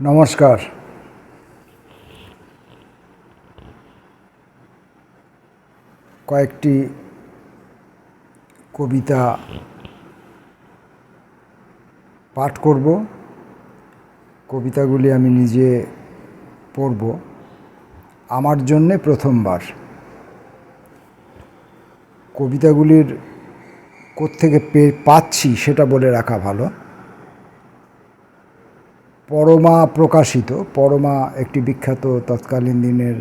নমস্কার। কয়েকটি কবিতা পাঠ করব। কবিতাগুলি আমি নিজে পড়ব, আমার জন্যে প্রথমবার। কবিতাগুলির কোত্থেকে পাচ্ছি সেটা বলে রাখা ভালো। পরমা প্রকাশিত। পরমা একটি বিখ্যাত তৎকালীন দিনের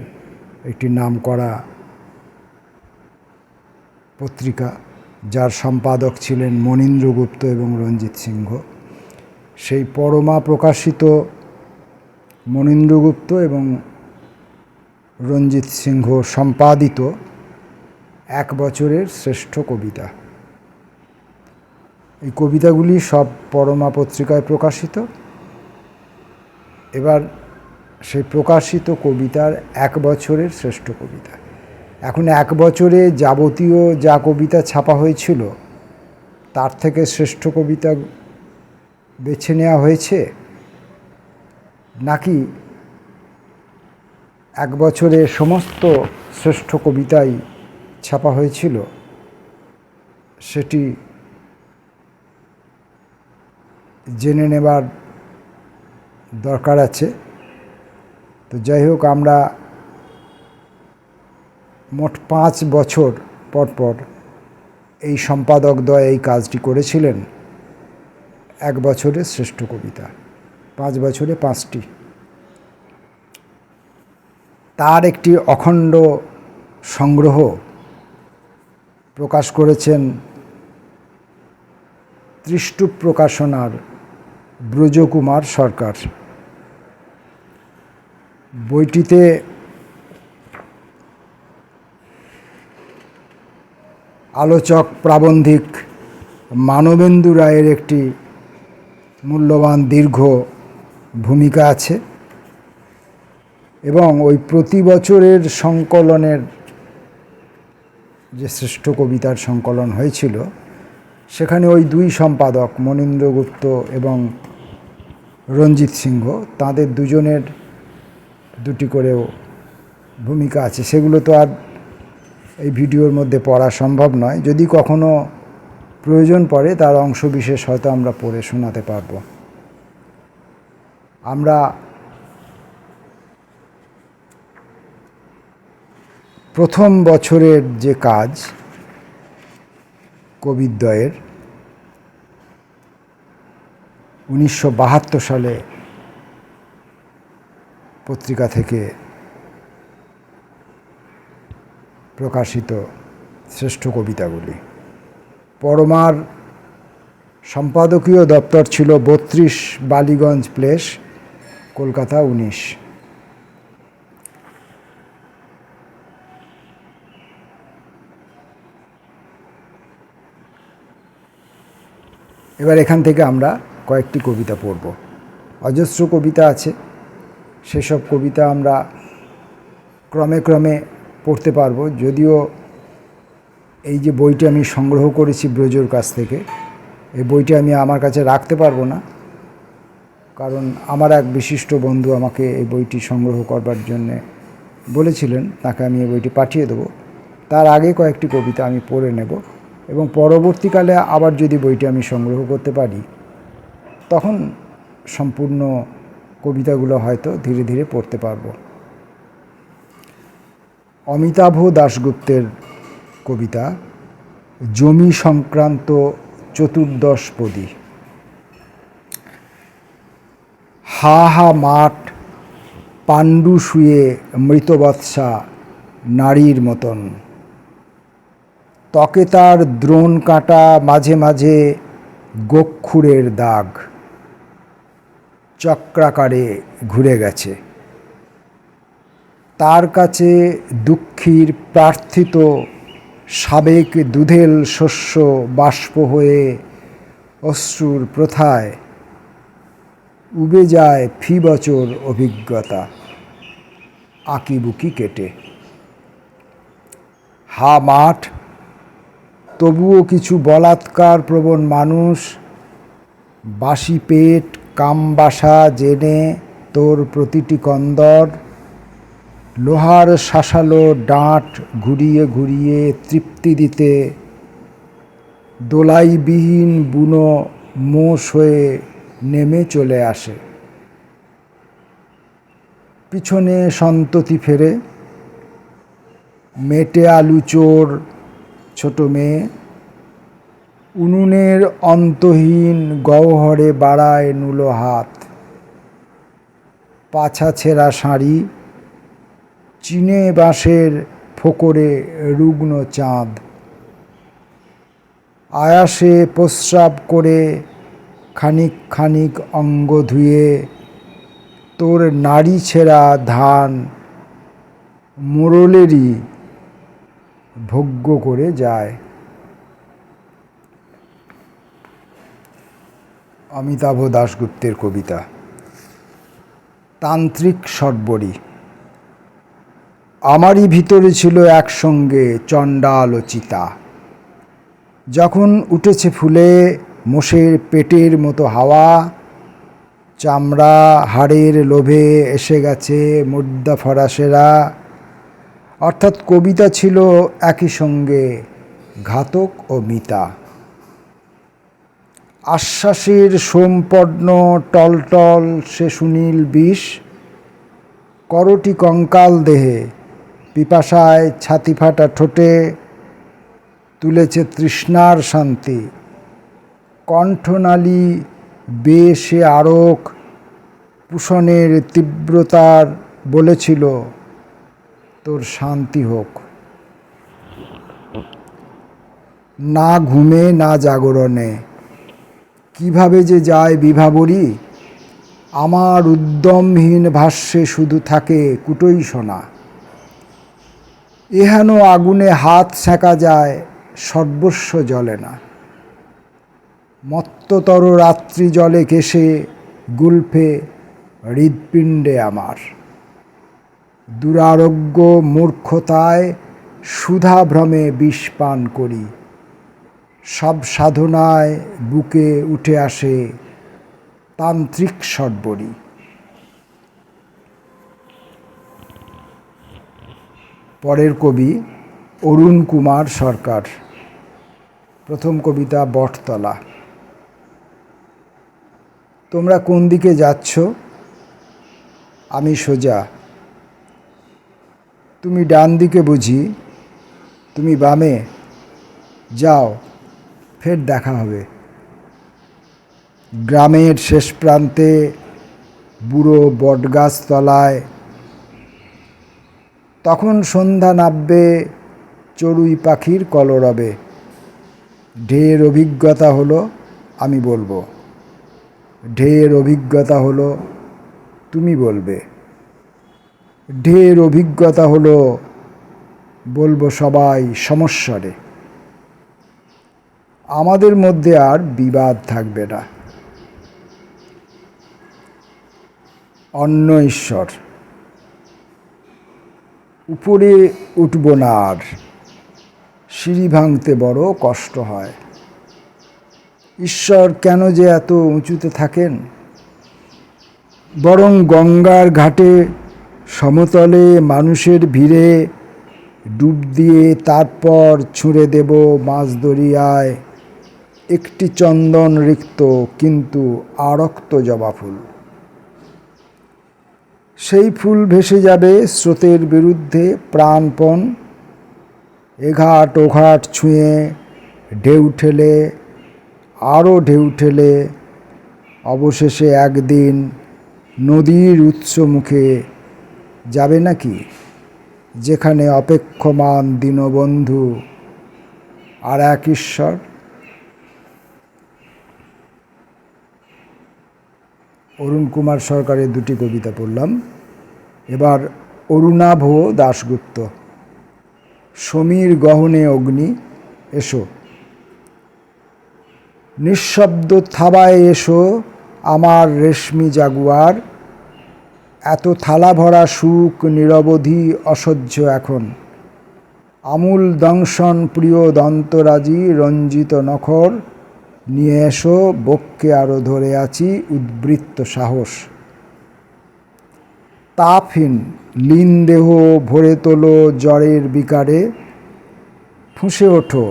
একটি নামকরা পত্রিকা, যার সম্পাদক ছিলেন মনীন্দ্র গুপ্ত এবং রঞ্জিত সিংহ। সেই পরমা প্রকাশিত মনীন্দ্র গুপ্ত এবং রঞ্জিত সিংহ সম্পাদিত এক বছরের শ্রেষ্ঠ কবিতা। এই কবিতাগুলি সব পরমা পত্রিকায় প্রকাশিত। এবার সেই প্রকাশিত কবিতার এক বছরের শ্রেষ্ঠ কবিতা। এখন এক বছরে যাবতীয় যা কবিতা ছাপা হয়েছিল তার থেকে শ্রেষ্ঠ কবিতা বেছে নেওয়া হয়েছে, নাকি এক বছরে সমস্ত শ্রেষ্ঠ কবিতাই ছাপা হয়েছিল সেটি জেনে নেবার দরকার আছে। তো যাই হোক, আমরা মোট 5 বছর পর পর এই সম্পাদকদ্বয় এই কাজটি করেছিলেন। এক বছরে শ্রেষ্ঠ কবিতা, 5 বছরে 5টি। তার একটি অখণ্ড সংগ্রহ প্রকাশ করেছেন ত্রিষ্টুপ প্রকাশনার ব্রজকুমার সরকার। বইটিতে আলোচক প্রাবন্ধিক মানবেন্দু রায়ের একটি মূল্যবান দীর্ঘ ভূমিকা আছে, এবং ওই প্রতি বছরের সংকলনের যে শ্রেষ্ঠ কবিতার সংকলন হয়েছিল সেখানে ওই দুই সম্পাদক মনীন্দ্র গুপ্ত এবং রঞ্জিত সিংহ, তাদের দুজনের দুটি করেও ভূমিকা আছে। সেগুলো তো আর এই ভিডিওর মধ্যে পড়া সম্ভব নয়। যদি কখনো প্রয়োজন পড়ে তার অংশবিশেষ হয়তো আমরা পড়ে শোনাতে পারব। আমরা প্রথম বছরের যে কাজ কবিদ্বয়ের 1972 সালে পত্রিকা থেকে প্রকাশিত শ্রেষ্ঠ কবিতাগুলি। পরমার সম্পাদকীয় দপ্তর ছিল 32 বালিগঞ্জ প্লেস, কলকাতা 19। এবার এখান থেকে আমরা কয়েকটি কবিতা পড়ব। অজস্র কবিতা আছে, সেসব কবিতা আমরা ক্রমে ক্রমে পড়তে পারবো। যদিও এই যে বইটি আমি সংগ্রহ করেছি ব্রজর কাছ থেকে, এই বইটি আমি আমার কাছে রাখতে পারবো না, কারণ আমার এক বিশিষ্ট বন্ধু আমাকে এই বইটি সংগ্রহ করবার জন্যে বলেছিলেন। তাকে আমি এই বইটি পাঠিয়ে দেবো। তার আগে কয়েকটি কবিতা আমি পড়ে নেব, এবং পরবর্তীকালে আবার যদি বইটি আমি সংগ্রহ করতে পারি তখন সম্পূর্ণ কবিতাগুলো হয়তো ধীরে ধীরে পড়তে পারবো। অমিতাভ দাশগুপ্তের কবিতা জমি সংক্রান্ত চতুর্দশপদী। হা হা মাঠ, পাণ্ডু শুয়ে মৃতবৎসা নারীর মতন, ত্বকে তার দ্রোণ কাঁটা, মাঝে মাঝে গোক্ষুরের দাগ, চক্রাকারে ঘুরে গেছে। তার কাছে দুঃখীর প্রার্থিত সাবেক দুধেল শস্য বাষ্প হয়ে অশ্রুর প্রথায় উবে যায় ফি বছর অভিজ্ঞতা, আঁকিবুকি কেটে। হা মাঠ, তবুও কিছু বলাৎকার প্রবণ মানুষ বাসি পেট কামবাসা জেনে তোর প্রতিটি কন্দর, লোহার শাসালো ডাঁট ঘুরিয়ে ঘুরিয়ে তৃপ্তি দিতে দোলাইবিহীন বুনো মোষ হয়ে নেমে চলে আসে। পিছনে সন্ততি ফেরে, মেটে আলু চোর ছোট মেয়ে উনুনের অন্তহীন গহ্বরে বাড়ায় নুলো হাত। পাছা ছেঁড়া শাড়ি, চিনে বাঁশের ফোকরে রুগ্ন চাঁদ, আয়াসে প্রস্রাব করে খানিক খানিক অঙ্গ ধুয়ে তোর নাড়ি ছেঁড়া ধান মোড়লেরই ভোগ্য করে যায়। অমিতাভ দাশগুপ্তের কবিতা তান্ত্রিক সর্বরী। আমারই ভিতরে ছিল একসঙ্গে চণ্ডাল ও চিতা। যখন উঠেছে ফুলে মোষের পেটের মতো হাওয়া, চামড়া হাড়ের লোভে এসে গেছে মুর্দা ফরাসেরা। অর্থাৎ কবিতা ছিল একই সঙ্গে ঘাতক ও মিতা। আশ্বাসের সোমপর্ণ টলটল সে সুনীল বিষ, করটি কঙ্কাল দেহে পিপাসায় ছাতি ফাটা ঠোঁটে তুলেছে তৃষ্ণার শান্তি। কণ্ঠনালী বেয়ে সে আরক পুষণের তীব্রতার বলেছিল তোর শান্তি হোক। না ঘুমে না জাগরণে কিভাবে যে যায় বিভাবরী, আমার উদ্যমহীন ভাষ্যে শুধু থাকে কুটোই সোনা। এহেন আগুনে হাত সেঁকা যায় সর্বস্ব জ্বলে না। মত্ততর রাত্রি জলে কেশে গুলফে হৃৎপিণ্ডে আমার। দুরারোগ্য মূর্খতায় সুধাভ্রমে বিষ পান করি। সব সাধনায় বুকে উঠে আসে তান্ত্রিক সর্বরী। পরের কবি অরুণ কুমার সরকার। প্রথম কবিতা বটতলা। তোমরা কোন দিকে যাচ্ছ? আমি সোজা। তুমি ডান দিকে বুঝি? তুমি বামে? যাও, ফের দেখা হবে। গ্রামের শেষ প্রান্তে বুড়ো বটগাছ তলায় তখন সন্ধ্যা নাববে চড়ুই পাখির কলরবে। ঢের অভিজ্ঞতা হলো, আমি বলবো। ঢের অভিজ্ঞতা হলো, তুমি বলবে। ঢের অভিজ্ঞতা হলো, বলবো সবাই সমস্বরে। আমাদের মধ্যে আর বিবাদ থাকবে না। অন্য ঈশ্বর। উপরে উঠব না আর, সিঁড়ি ভাঙতে বড় কষ্ট হয়। ঈশ্বর কেন যে এত উঁচুতে থাকেন? বরং গঙ্গার ঘাটে সমতলে মানুষের ভিড়ে ডুব দিয়ে তারপর ছুঁড়ে দেব মাছ দরিয়ায় একটি চন্দন রিক্ত কিন্তু আরক্ত জবা ফুল। সেই ফুল ভেসে যাবে স্রোতের বিরুদ্ধে প্রাণপণ। এঘাট ওঘাট ছুঁয়ে ঢেউ ঠেলে আরও ঢেউ ঠেলে অবশেষে একদিন নদীর উৎস মুখে যাবে নাকি, যেখানে অপেক্ষমান দীনবন্ধু আর এক ঈশ্বর। অরুণ কুমার সরকারের দুটি কবিতা পড়লাম। এবার অরুণাভ দাশগুপ্ত। সমীর গহনে অগ্নি। এসো নিঃশব্দ থাবায় এসো আমার রেশমি জাগুয়ার। এত থালা ভরা সুখ নিরবধি অসহ্য এখন। আমূল দংশন প্রিয় দন্তরাজি রঞ্জিত নখর নিয়ে এসো, বক্ষে আরো ধরে আছি উদ্বৃত্ত সাহস। তাপহীন লীন দেহ ভরে তোলো জ্বরের বিকারে, ফুঁসে ওঠো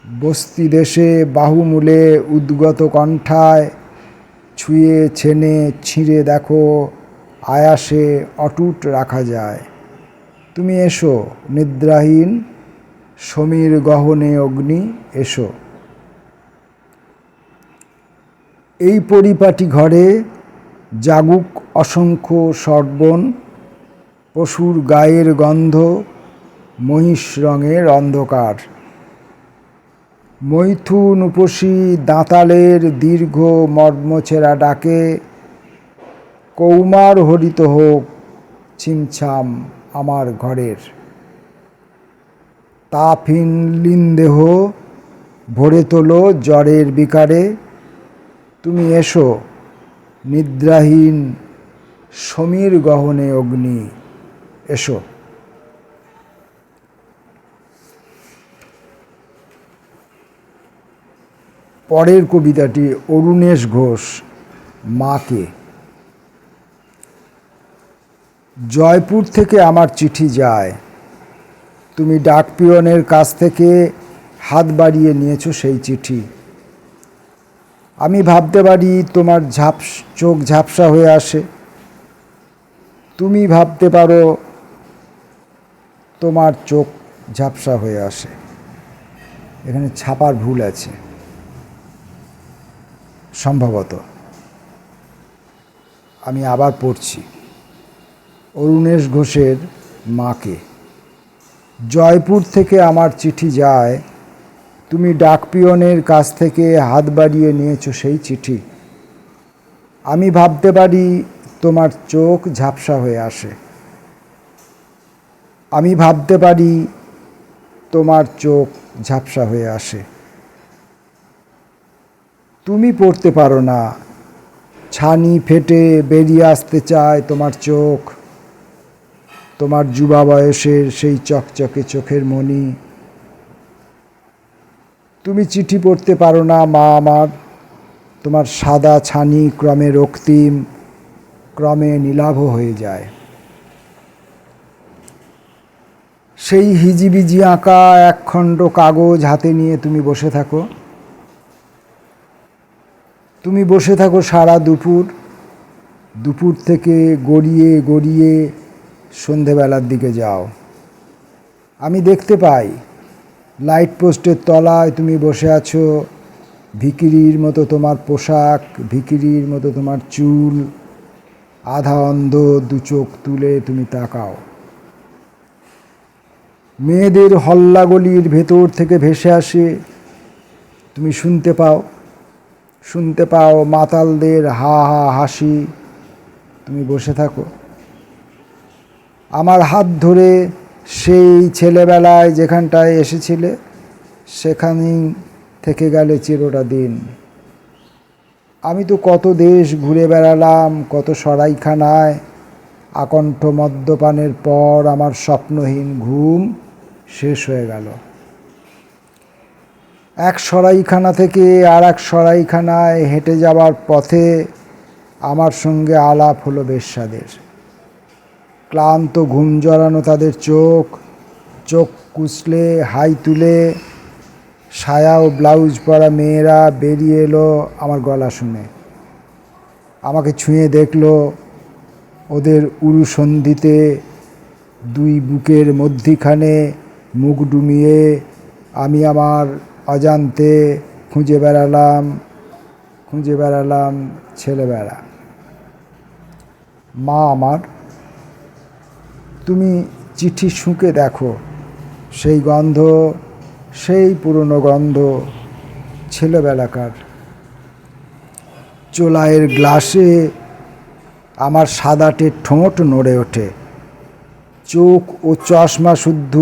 বস্তি দেশে বাহুমূলে উদ্গত কণ্ঠায়, ছুঁয়ে ছেনে ছিঁড়ে দেখো আয়াসে অটুট রাখা যায়। তুমি এসো নিদ্রাহীন সমীর গহনে অগ্নি, এসো। এই পরিপাটি ঘরে জাগুক অসংখ্য সর্বণ, পশুর গায়ের গন্ধ মহিষ রঙের অন্ধকার। মৈথুন উপসী দাঁতালের দীর্ঘ মর্মছেরা ডাকে, কৌমার হরিত হোক ছিমছাম আমার ঘরের। তাপহীন লীন দেহ ভরে তোলো জ্বরের বিকারে, তুমি এসো নিদ্রাহীন সমীর গহনে অগ্নি, এসো। পরের কবিতাটি অরুণেশ ঘোষ, মাকে। জয়পুর থেকে আমার চিঠি যায়, তুমি ডাকপিয়নের কাছ থেকে হাত বাড়িয়ে নিয়েছো সেই চিঠি। আমি ভাবতে পারি তোমার চোখ ঝাপসা হয়ে আসে, তুমি ভাবতে পারো তোমার চোখ ঝাপসা হয়ে আসে। এখানে ছাপার ভুল আছে সম্ভবত, আমি আবার পড়ছি। অরুণেশ ঘোষের মাকে। জয়পুর থেকে আমার চিঠি যায়, তুমি ডাকপিয়নের কাছ থেকে হাত বাড়িয়ে নিয়েছো সেই চিঠি। আমি ভাবতে পারি তোমার চোখ ঝাপসা হয়ে আসে, আমি ভাবতে পারি তোমার চোখ ঝাপসা হয়ে আসে। তুমি পড়তে পারো না, ছানি ফেটে বেরিয়ে আসতে চায় তোমার চোখ, তোমার যুবা বয়সের সেই চকচকে চোখের মণি। তুমি চিঠি পড়তে পারো না মা আমার, তোমার সাদা ছানি ক্রমে রক্তিম, ক্রমে নীলাভ হয়ে যায়। সেই হিজিবিজি আঁকা একখণ্ড কাগজ হাতে নিয়ে তুমি বসে থাকো। তুমি বসে থাকো সারা দুপুর, দুপুর থেকে গড়িয়ে গড়িয়ে সন্ধেবেলার দিকে যাও। আমি দেখতে পাই লাইট পোস্টের তলায় তুমি বসে আছো, ভিখিরির মতো তোমার পোশাক, ভিখিরির মতো তোমার চুল, আধা অন্ধ দু চোখ তুলে তুমি তাকাও। মেয়েদের হল্লাগলির ভেতর থেকে ভেসে আসে, তুমি শুনতে পাও মাতালদের হা হা হাসি। তুমি বসে থাকো। আমার হাত ধরে সেই ছেলেবেলায় যেখানটায় এসেছিলে সেখানেই থেকে গেলে চিরটা দিন। আমি তো কত দেশ ঘুরে বেড়ালাম, কত সরাইখানায়। আকণ্ঠ মদ্যপানের পর আমার স্বপ্নহীন ঘুম শেষ হয়ে গেল। এক সরাইখানা থেকে আর এক সরাইখানায় হেঁটে যাওয়ার পথে আমার সঙ্গে আলাপ হলো বেশ্যাদের। ক্লান্ত ঘুম জড়ানো তাদের চোখ, চোখ কুচলে হাই তুলে সায়া ও ব্লাউজ পরা মেয়েরা বেরিয়ে এলো আমার গলা শুনে। আমাকে ছুঁয়ে দেখলো, ওদের উরুসন্ধিতে দুই বুকের মধ্যিখানে মুখ ডুমিয়ে আমি আমার অজান্তে খুঁজে বেড়ালাম ছেলেবেলা। মা আমার, তুমি চিঠি শুঁকে দেখো, সেই গন্ধ, সেই পুরনো গন্ধ ছেলেবেলাকার। চোলাইয়ের গ্লাসে আমার সাদাটে ঠোঁট নড়ে ওঠে, চোখ ও চশমা শুদ্ধ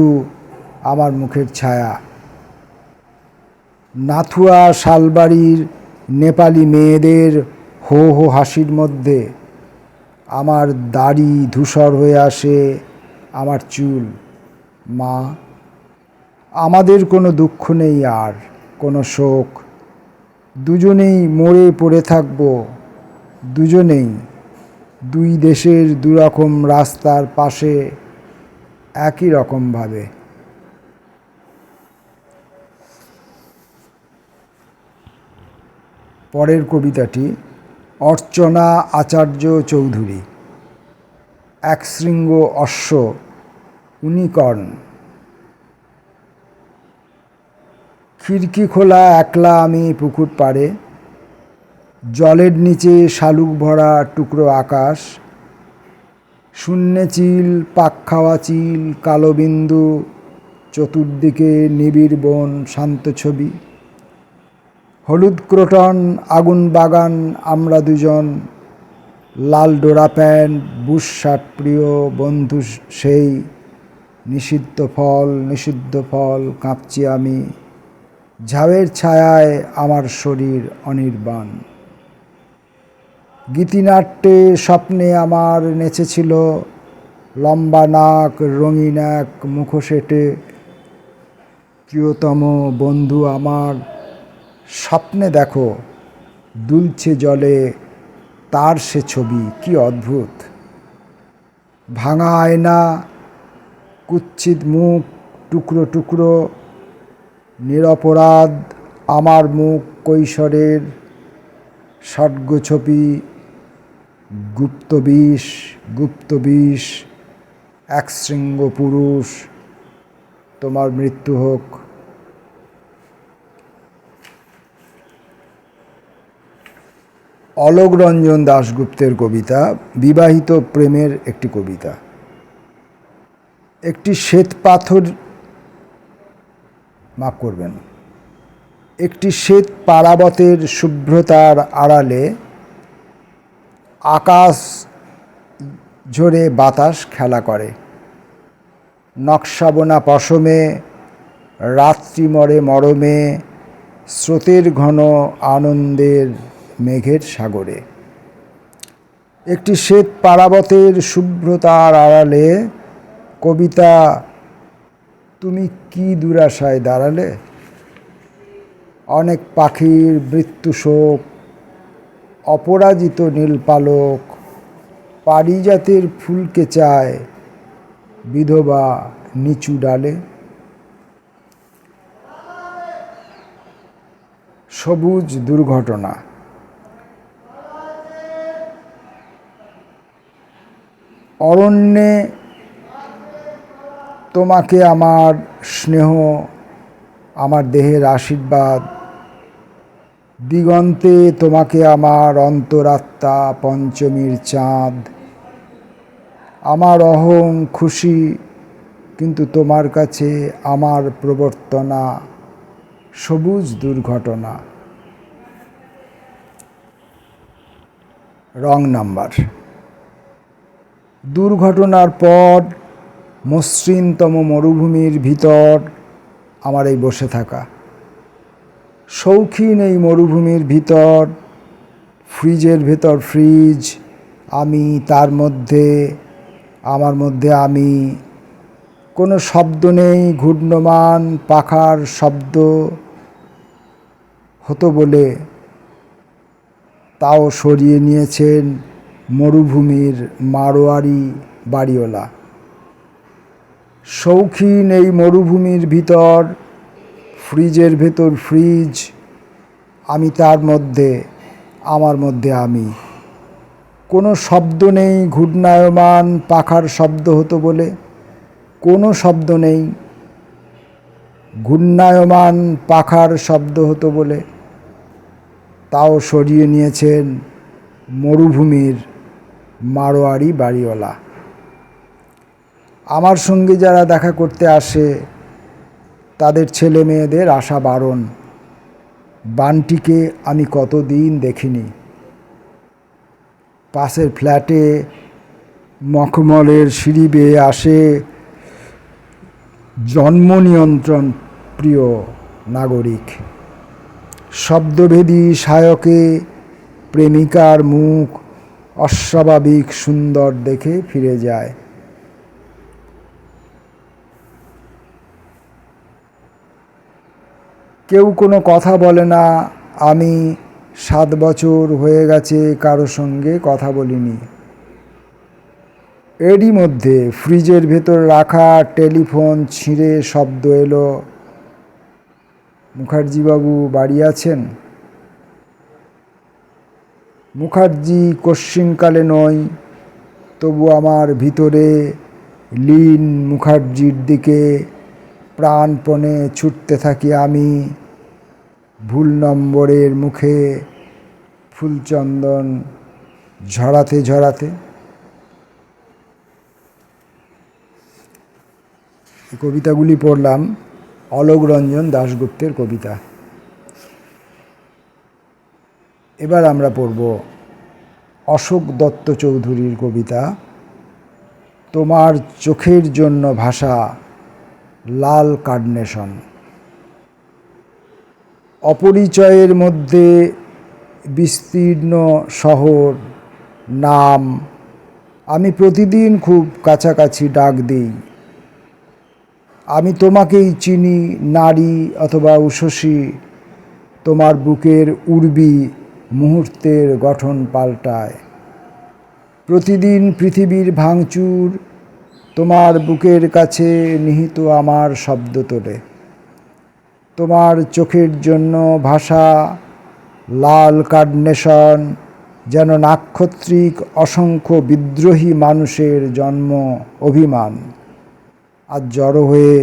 আমার মুখের ছায়া। নাথুয়া শালবাড়ির নেপালি মেয়েদের হো হো হাসির মধ্যে আমার দাড়ি ধূসর হয়ে আসে, আমার চুল। মা, আমাদের কোনো দুঃখ নেই আর কোনো শোক, দুজনেই মরে পড়ে থাকবো, দুজনেই দুই দেশের দুরকম রাস্তার পাশে একই রকমভাবে। পরের কবিতাটি অর্চনা আচার্য চৌধুরী। এক শৃঙ্গ অশ্ব ইউনিকর্ন। খিড়কি খোলা একলা আমি পুকুর পাড়ে, জলের নিচে শালুক ভরা টুকরো আকাশ, শূন্যে চিল, পাক খাওয়া চিল, কালো বিন্দু, চতুর্দিকে নিবিড় বন, শান্ত ছবি। হলুদ ক্রোটন, আগুন বাগান, আমরা দুজন, লাল ডোরা প্যান্ট, বুশ শার্ট, প্রিয় বন্ধু সেই, নিষিদ্ধ ফল, কাঁপছি আমি, ঝাউয়ের ছায়ায় আমার শরীর অনির্বাণ। গীতিনাট্যে স্বপ্নে আমার নেচেছিল, লম্বা নাক, রঙিন এক মুখোশেটে, প্রিয়তম বন্ধু আমার, স্বপ্নে দেখো দুলছে জলে তার সে ছবি, কি অদ্ভুত। ভাঙা আয়না, কুৎসিত মুখ, টুকরো টুকরো, নিরপরাধ আমার মুখ কৈশোরের, ষড্গছবি, গুপ্ত বিষ, এক শৃঙ্গ পুরুষ, তোমার মৃত্যু হোক। অলোক রঞ্জন দাশগুপ্তের কবিতা, বিবাহিত প্রেমের একটি কবিতা। একটি শ্বেত পারাবতের শুভ্রতার আড়ালে আকাশ ঝরে বাতাস খেলা করে। নকশাবোনা পশমে রাত্রি মরে মরমে, স্রোতের ঘন আনন্দের মেঘের সাগরে। একটি শ্বেত পারাবতের শুভ্রতার আড়ালে, কবিতা তুমি কি দুরাশায় দাঁড়ালে। অনেক পাখির মৃত্যু শোক, অপরাজিত নীলপালক, পারিজাতের ফুলকে চায় বিধবা নিচু ডালে। সবুজ দুর্ঘটনা। অরণ্যে তোমাকে আমার স্নেহ, আমার দেহের আশীর্বাদ, দিগন্তে তোমাকে আমার অন্তরাত্মা, পঞ্চমীর চাঁদ। আমার অহং খুশি, কিন্তু তোমার কাছে আমার প্রবর্তনা, সবুজ দুর্ঘটনা। Wrong number. দুর্ঘটনার পর মসৃণতম মরুভূমির ভিতর আমার এই বসে থাকা, শৌখিন এই মরুভূমির ভিতর, ফ্রিজের ভেতর ফ্রিজ, আমি তার মধ্যে, আমার মধ্যে আমি, কোনো শব্দ নেই, ঘূর্ণমান পাখার শব্দ হতো বলে তাও সরিয়ে নিয়েছেন মরুভূমির মারোয়ারি বাড়িওয়ালা। শৌখিন এই মরুভূমির ভিতর, ফ্রিজের ভেতর ফ্রিজ, আমি তার মধ্যে, আমার মধ্যে আমি, কোনো শব্দ নেই, ঘূর্ণায়মান পাখার শব্দ হতো বলে কোনো শব্দ নেই, ঘূর্ণায়মান পাখার শব্দ হতো বলে তাও সরিয়ে নিয়েছেন মরুভূমির মারোয়ারি বাড়িওয়ালা। আমার সঙ্গে যারা দেখা করতে আসে তাদের ছেলে মেয়েদের আসা বারণ। বানটিকে আমি কতদিন দেখিনি। পাশের ফ্ল্যাটে মখমলের সিঁড়ি বেয়ে আসে জন্ম নিয়ন্ত্রণ প্রিয় নাগরিক। শব্দভেদী সায়কে প্রেমিকার মুখ অস্বাভাবিক সুন্দর দেখে ফিরে যায়। কেউ কোনো কথা বলে না। আমি 7 বছর হয়ে গেছে কারো সঙ্গে কথা বলিনি। এরই মধ্যে ফ্রিজের ভেতর রাখা টেলিফোন ছিঁড়ে শব্দ এলো, মুখার্জিবাবু বাড়ি আছেন? মুখার্জি কশ্চিনকালে নই, তবু আমার ভিতরে লীন মুখার্জির দিকে প্রাণপণে ছুটতে থাকি আমি, ভুল নম্বরের মুখে ফুলচন্দন ঝরাতে ঝরাতে। এই কবিতাগুলি পড়লাম অলোক রঞ্জন দাশগুপ্তের কবিতা। এবার আমরা পড়ব অশোক দত্ত চৌধুরীর কবিতা তোমার চোখের জন্য ভাষা লাল কার্নেশন। অপরিচয়ের মধ্যে বিস্তীর্ণ শহর, নাম আমি প্রতিদিন খুব কাছাকাছি ডাক দিই। আমি তোমাকেই চিনি নারী অথবা উষসী, তোমার বুকের উর্বি মুহূর্তের গঠন পাল্টায়। প্রতিদিন পৃথিবীর ভাঙচুর তোমার বুকের কাছে নিহিত আমার শব্দ তোলে। তোমার চোখের জন্য ভাষা লাল কার্নেশন, যেন নাক্ষত্রিক অসংখ্য বিদ্রোহী মানুষের জন্ম অভিমান। আজ জড়ো হয়ে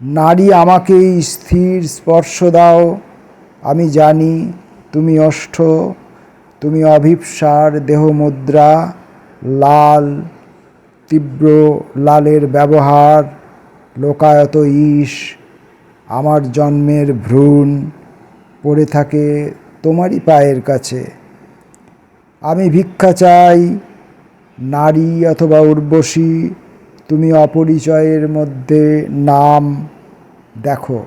নারী আমাকেই স্থির স্পর্শ দাও। আমি জানি তুমি ওষ্ঠ, তুমি অভিপ্সার দেহমুদ্রা, লাল তীব্র লালের ব্যবহার, লোকায়ত ঈশ আমার জন্মের ভ্রূণ পড়ে থাকে তোমারই পায়ের কাছে। আমি ভিক্ষা চাই নারী অথবা উর্বশী, তুমি অপরিচয়ের মধ্যে নাম দেখো।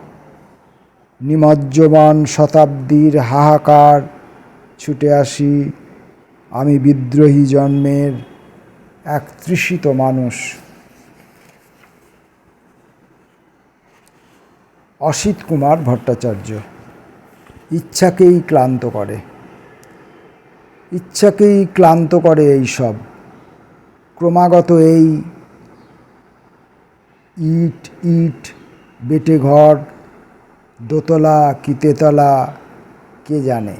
নিমজ্জমান শতাব্দীর হাহাকার ছুটে আসি, আমি বিদ্রোহী জন্মের এক তৃষিত মানুষ। অসিত কুমার ভট্টাচার্য। ইচ্ছাকেই ক্লান্ত করে, ইচ্ছাকেই ক্লান্ত করে এইসব ক্রমাগত এই ইট ইট বেটে ঘর, দোতলা কি তেতলা কে জানে।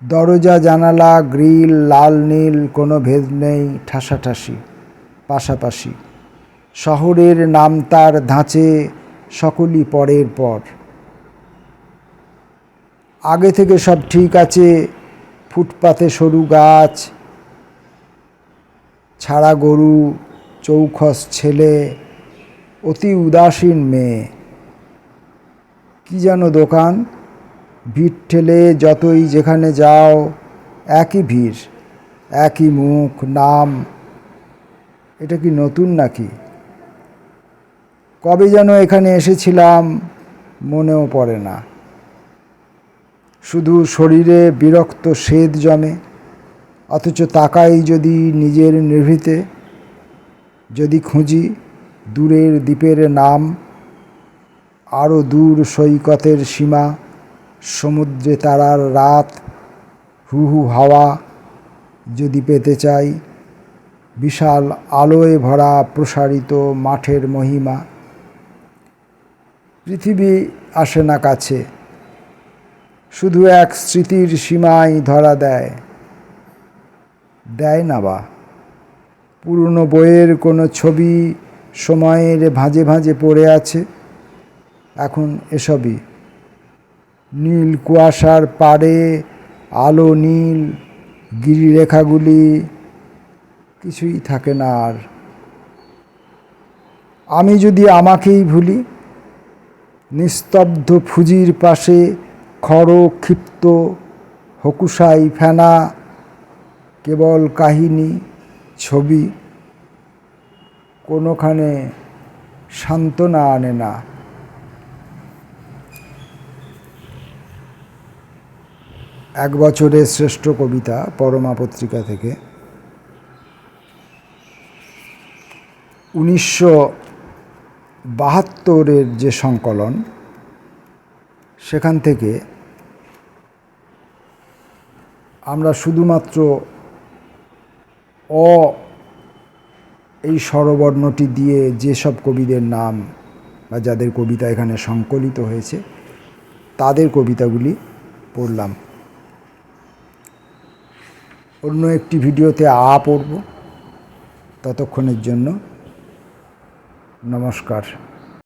দরজা জানালা গ্রিল লাল নীল, কোনো ভেদ নেই ঠাসাঠাসি পাশাপাশি। শহরের নাম তার ধাঁচে সকলই পরের পর। আগে থেকে সব ঠিক আছে, ফুটপাতে সরু গাছ, ছাড়া গরু, চৌখস ছেলে, অতি উদাসীন মেয়ে। কি যেন দোকান, ভিড় ঠেলে যতই যেখানে যাও একই ভিড়, একই মুখ নাম। এটা কি নতুন নাকি? কবে যেন এখানে এসেছিলাম মনেও পড়ে না। শুধু শরীরে বিরক্ত স্বেদ জমে, অথচ তাকাই যদি নিজের নিভৃতে, যদি খুঁজি দূরের দ্বীপের নাম, আরও দূর সৈকতের সীমা, সমুদ্রে তারার রাত, হু হু হাওয়া যদি পেতে চাই, বিশাল আলোয় ভরা প্রসারিত মাঠের মহিমা। পৃথিবী আসে না কাছে, শুধু এক স্মৃতির সীমায় ধরা দেয়। দেয় না বা পুরনো বইয়ের কোনো ছবি সময়ের ভাঁজে ভাঁজে পড়ে আছে। এখন এসবই নীল কুয়াশার পাড়ে, আলো নীল গিরিরেখাগুলি, কিছুই থাকে না আর। আমি যদি আমাকেই ভুলি, নিস্তব্ধ ফুজির পাশে খড় ক্ষিপ্ত হকুশাই ফেনা, কেবল কাহিনী ছবি, কোনোখানে সান্ত্বনা আনে না। এক বছরের শ্রেষ্ঠ কবিতা পরমা পত্রিকা থেকে। 1972-এর যে সংকলন, সেখান থেকে আমরা শুধুমাত্র অ এই স্বরবর্ণটি দিয়ে যেসব কবিদের নাম বা যাদের কবিতা এখানে সংকলিত হয়েছে তাদের কবিতাগুলি পড়লাম। অন্য একটি ভিডিওতে পড়ব। ততক্ষণের জন্য নমস্কার।